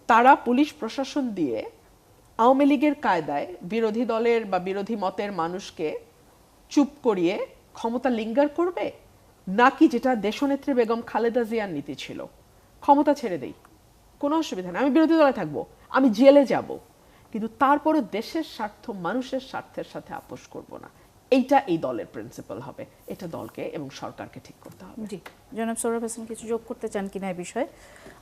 তারা পুলিশ প্রশাসন দিয়ে আওয়ামী লীগের কায়দায় বিরোধী দলের বা বিরোধী মতের মানুষকে চুপ করিয়ে ক্ষমতা লিঙ্গার করবে, নাকি যেটা দেশনেত্রী বেগম খালেদা জিয়ার নীতি ছিল, ক্ষমতা ছেড়ে দেই, কোনো অসুবিধা নেই, আমি বিরোধী দলে থাকবো, আমি জেলে যাব, কিন্তু তারপরে দেশের স্বার্থ মানুষের স্বার্থের সাথে আপোষ করব না। এইটা এই দলের প্রিন্সিপাল হবে। এটা দলকে এবং সরকারকে ঠিক করতে হবে। জি, জনাব সোহরাব হোসেন কিছু যোগ করতে চান কিনা এই বিষয়ে?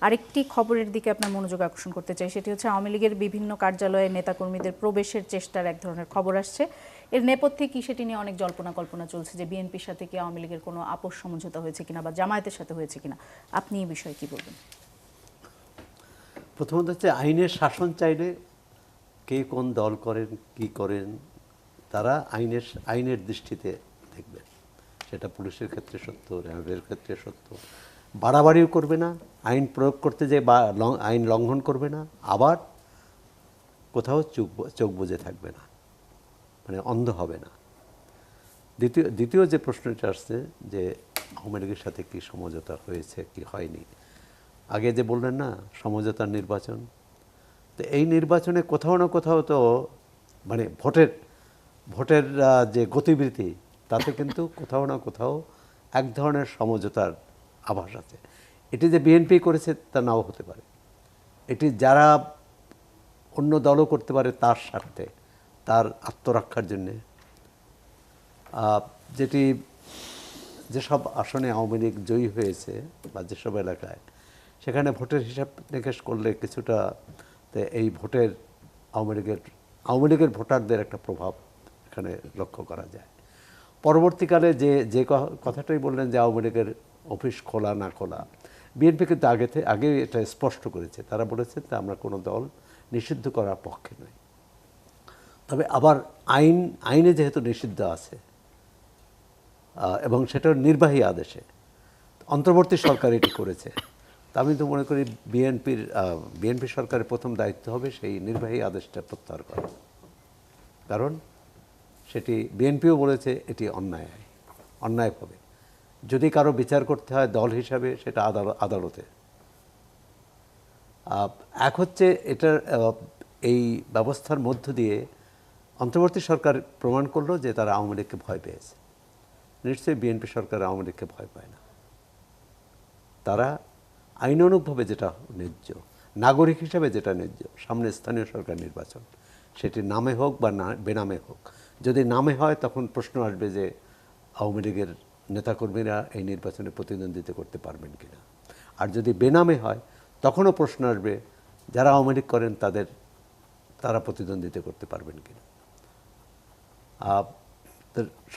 আরেকটি খবরের দিকে আপনার মনোযোগ আকর্ষণ করতে চাই, সেটি হচ্ছে আওয়ামী লীগের বিভিন্ন কার্যালয়ে নেতাকর্মীদের প্রবেশের চেষ্টার এক ধরনের খবর আসছে। এর নেপথ্যে কি সেটি নিয়ে অনেক জল্পনা কল্পনা চলছে যে বিএনপির সাথে কি আওয়ামী লীগের কোনো আপোষ সমঝোতা হয়েছে কিনা বা জামায়াতের সাথে হয়েছে কিনা, আপনি এই বিষয়ে কি বলবেন? প্রথমত হচ্ছে আইনের শাসন চাইলে কে কোন দল করেন কি করেন তারা আইনের দৃষ্টিতে দেখবেন। সেটা পুলিশের ক্ষেত্রে সত্য, র্যাবের ক্ষেত্রে সত্য। বাড়াবাড়িও করবে না, আইন প্রয়োগ করতে যে বা আইন লঙ্ঘন করবে না, আবার কোথাও চোখ বুজে থাকবে না, মানে অন্ধ হবে না। দ্বিতীয় যে প্রশ্নটা আসছে যে আওয়ামী লীগের সাথে কি সমঝোতা হয়েছে কি হয়নি, আগে যে বললেন না সমঝোতার নির্বাচন, তো এই নির্বাচনে কোথাও না কোথাও তো মানে ভোটের যে গতিবিধি তাতে কিন্তু কোথাও না কোথাও এক ধরনের সমঝোতার আভাস আছে। এটি যে বিএনপি করেছে তা নাও হতে পারে, এটি যারা অন্য দলও করতে পারে তার স্বার্থে, তার আত্মরক্ষার জন্যে। যেসব আসনে আওয়ামী লীগ জয়ী হয়েছে বা যেসব এলাকায়, সেখানে ভোটের হিসাব নিকেশ করলে কিছুটা এই ভোটের আওয়ামী লীগের ভোটারদের একটা প্রভাব এখানে লক্ষ্য করা যায়। পরবর্তীকালে যে কথাটাই বললেন যে আওয়ামী লীগের অফিস খোলা না খোলা, বিএনপি কিন্তু আগে এটা স্পষ্ট করেছে, তারা বলেছে যে আমরা কোনো দল নিষিদ্ধ করার পক্ষে নই। তবে আবার আইনে যেহেতু নিষিদ্ধ আছে এবং সেটা নির্বাহী আদেশে, অন্তর্বর্তী সরকার এটি করেছে, তা আমি তো মনে করি বিএনপি সরকারের প্রথম দায়িত্ব হবে সেই নির্বাহী আদেশটা প্রত্যাহার করা। কারণ সেটি বিএনপিও বলেছে এটি অন্যায়ভাবে যদি কারো বিচার করতে হয় দল হিসাবে সেটা আদালতে। এক হচ্ছে এটার এই ব্যবস্থার মধ্য দিয়ে অন্তর্বর্তী সরকার প্রমাণ করলো যে তারা আওয়ামী লীগকে ভয় পেয়েছে। নিশ্চয়ই বিএনপি সরকার আওয়ামী লীগকে ভয় পায় না, তারা আইনানুগভাবে যেটা ন্যায্য, নাগরিক হিসাবে যেটা ন্যায্য, সামনে স্থানীয় সরকার নির্বাচন, সেটি নামে হোক বা না বেনামে হোক, যদি নামে হয় তখন প্রশ্ন আসবে যে আওয়ামী লীগের নেতাকর্মীরা এই নির্বাচনে প্রতিদ্বন্দ্বিতা করতে পারবেন কিনা। আর যদি বেনামে হয় তখনও প্রশ্ন আসবে যারা আওয়ামী লীগ করেন তারা প্রতিদ্বন্দ্বিতা করতে পারবেন কিনা।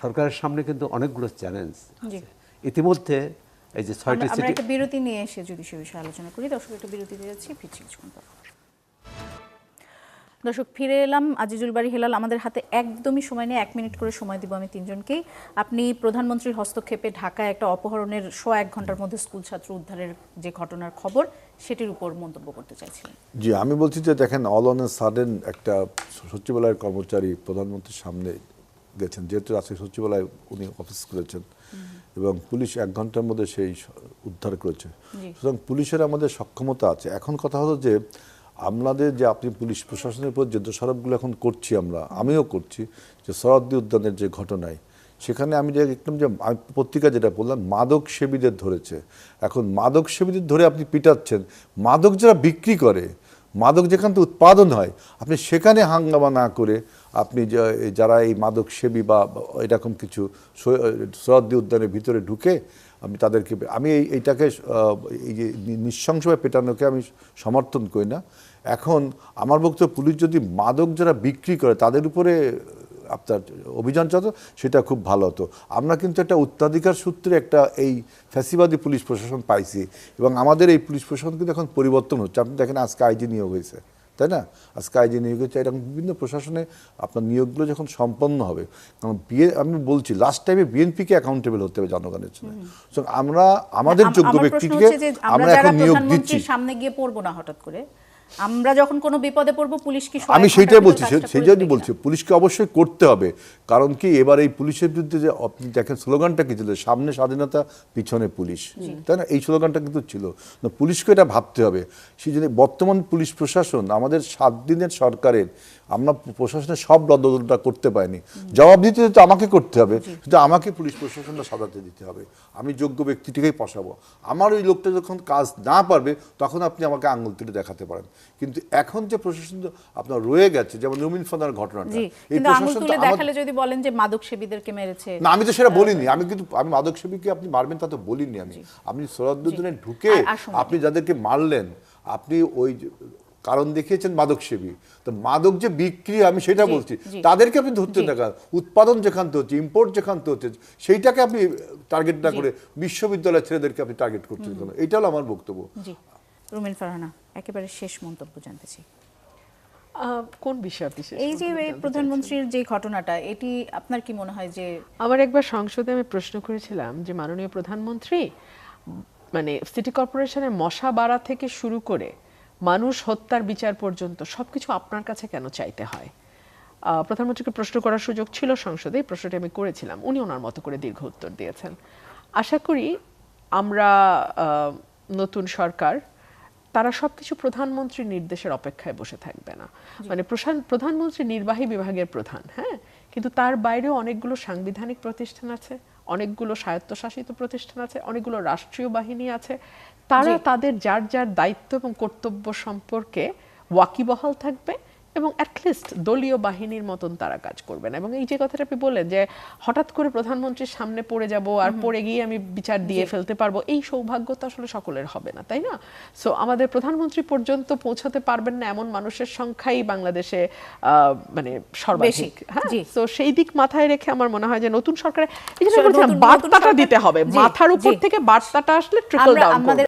সরকারের সামনে কিন্তু অনেকগুলো চ্যালেঞ্জ আছে। ইতিমধ্যে এই যে 6টি আমরা সিটি, একটা বিরতি নিয়ে এসে যদি সে বিষয়ে আলোচনা করি। দর্শক একটা বিরতি দিয়ে যাচ্ছি, ফিরছি কিছুক্ষণ পর। দর্শক ফিরে এলাম। আজিজুল বারী হেলাল, আমাদের হাতে একদমই সময় নেই, 1 মিনিট করে সময় দিব আমি তিনজনকেই। আপনি প্রধানমন্ত্রীর হস্তক্ষেপে ঢাকায় একটা অপহরণের 1 ঘন্টার মধ্যে স্কুল ছাত্র উদ্ধারের যে ঘটনার খবর, সেটির উপর মন্তব্য করতে চাইছিলেন। জি, আমি বলছি যে দেখেন, অল অন এ সাডেন একটা সচিবালয়ের কর্মচারী প্রধানমন্ত্রীর সামনে গেছেন, যেহেতু আজকে সচিবালয় উনি অফিস করেছেন এবং পুলিশ 1 ঘন্টার মধ্যে সেই উদ্ধার করেছে। সুতরাং পুলিশের আমাদের সক্ষমতা আছে। এখন কথা হলো যে আমাদের যে আপনি পুলিশ প্রশাসনের উপর যে দোষারোপগুলো এখন করছি আমিও করছি, যে সরদ্দি উদ্যানের যে ঘটনায়, সেখানে আমি যে একদম যে আমি পত্রিকা যেটা বললাম মাদক সেবীদের ধরেছে। এখন মাদক সেবীদের ধরে আপনি পিটাচ্ছেন, মাদক যারা বিক্রি করে, মাদক যেখান থেকে উৎপাদন হয়, আপনি সেখানে হাঙ্গামা না করে আপনি যারা এই মাদক সেবী বা এরকম কিছু সরদ্দি উদ্যানের ভিতরে ঢুকে আমি তাদেরকে এইটাকে এই যে নৃশংসভাবে পেটানোকে আমি সমর্থন করি না। এখন আমার বক্তব্য, পুলিশ যদি মাদক যারা বিক্রি করে তাদের উপরে আপনার অভিযান চালাতো, সেটা খুব ভালো হতো। আমরা কিন্তু একটা উত্তরাধিকার সূত্রে একটা এই ফ্যাসিবাদী পুলিশ প্রশাসন পাইছি, এবং আমাদের এই পুলিশ প্রশাসন কিন্তু এখন পরিবর্তন হচ্ছে। আপনি দেখেন আজকে আইজি নিয়োগ হয়েছে, তাই না? আজকে আইজি নিয়োগ হচ্ছে, এরকম বিভিন্ন প্রশাসনে আপনার নিয়োগগুলো যখন সম্পন্ন হবে, কারণ আমি বলছি লাস্ট টাইমে বিএনপিকে অ্যাকাউন্টেবল হতে হবে জনগণের জন্য। আমরা আমাদের যোগ্য আমার প্রশ্ন ব্যক্তিকে হচ্ছে যে আমরা যারা এখন নিয়োগ দিচ্ছি। প্রধানমন্ত্রীর সামনে গিয়ে পড়বো না হঠাৎ করে, আমরা যখন কোনো বিপদে পড়বো পুলিশ কি আমি সেইটাই বলছি, সেই জন্যই বলছি পুলিশকে অবশ্যই করতে হবে। কারণ কি এবার এই পুলিশের বিরুদ্ধে যে আপনি দেখেন স্লোগানটা কি ছিল, সামনে স্বাধীনতা পিছনে পুলিশ, তাই না? এই স্লোগানটা কিন্তু ছিল না, পুলিশকে এটা ভাবতে হবে। সেই জন্য বর্তমান পুলিশ প্রশাসন আমাদের 7 দিনের সরকারের, আমরা প্রশাসনের সব লদলটা করতে পারিনি, জবাব দিতে তো আমাকে করতে হবে, কিন্তু আমাকে পুলিশ প্রশাসনটা সাজাতে দিতে হবে। আমি যোগ্য ব্যক্তিটিকেই পশাবো। আমার ওই লোকটা যখন কাজ না পারবে তখন আপনি আমাকে আঙুল তুলে দেখাতে পারেন। কিন্তু এখন যে প্রশাসন আপনার রয়ে গেছে, যেমন রুমিন ফাদার ঘটনাটা, এই প্রশাসন দেখালে যদি বলেন যে মাদক সেবীদেরকে মেরেছে, না, আমি তো সেটা বলিনি। আমি মাদক সেবীকে আপনি মারবেন তা তো বলিনি। আমি সরদ্দুদ্দিনে ঢুকে আপনি যাদেরকে মারলেন, আপনি ওই কারণ দেখিয়েছেন মাদক সেবী, তো মাদক যে বিক্রি আমি সেটা বলছি, তাদেরকে আপনি ধরতে না, উৎপাদন যেখান থেকে হচ্ছে, ইম্পোর্ট যেখান থেকে হচ্ছে, সেইটাকে আপনি টার্গেট না করে বিশ্ববিদ্যালয়ের ছেলেদেরকে আপনি টার্গেট করছেন কেন? এটা হলো আমার বক্তব্য। জি রুমিন ফারহানা, একেবারে শেষ মন্তব্য জানতে চাই। কোন বিষয় বিশেষ? এই যে প্রধানমন্ত্রীর যে ঘটনাটা, এটি আপনার কি মনে হয় যে? আমার একবার সংসদে আমি প্রশ্ন করেছিলাম যে মাননীয় প্রধানমন্ত্রী, মানে সিটি কর্পোরেশনের মশা বাড়া থেকে শুরু করে মানুষ হত্যার বিচার পর্যন্ত সবকিছু আপনার কাছে কেন চাইতে হয়? প্রধানমন্ত্রীকে প্রশ্ন করার সুযোগ ছিল সংসদে, এই প্রশ্নটি আমি করেছিলাম, উনি ওনার মতো করে দীর্ঘ উত্তর দিয়েছেন। আশা করি আমরা নতুন সরকার, তারা সবকিছু প্রধানমন্ত্রীর নির্দেশের অপেক্ষায় বসে থাকবে না। মানে প্রধানমন্ত্রী নির্বাহী বিভাগের প্রধান, হ্যাঁ, কিন্তু তার বাইরেও অনেকগুলো সাংবিধানিক প্রতিষ্ঠান আছে, অনেকগুলো স্বায়ত্তশাসিত প্রতিষ্ঠান আছে, অনেকগুলো রাষ্ট্রীয় বাহিনী আছে। তারা তাদের যার যার দায়িত্ব এবং কর্তব্য সম্পর্কে ওয়াকিবহাল থাকবে এবং অ্যাটলিস্ট দলীয় বাহিনীর মতন তারা কাজ করবেন। এবং এই যে কথাটা আপনি বললেন যে হঠাৎ করে প্রধানমন্ত্রীর সামনে পড়ে যাব আর পড়ে গিয়ে আমি বিচার দিয়ে ফেলতে পারবো, এই সৌভাগ্য তো আসলে সকলের হবে না, তাই না? সো আমাদের প্রধানমন্ত্রী পর্যন্ত পৌঁছাতে পারবেন না এমন মানুষের সংখ্যাই বাংলাদেশে মানে সর্বাধিক। হ্যাঁ, তো সেই দিক মাথায় রেখে আমার মনে হয় যে নতুন সরকারে এই যে বার্তাটা দিতে হবে, মাথার উপর থেকে বার্তাটা আসলে ট্রিকল ডাউন করবে।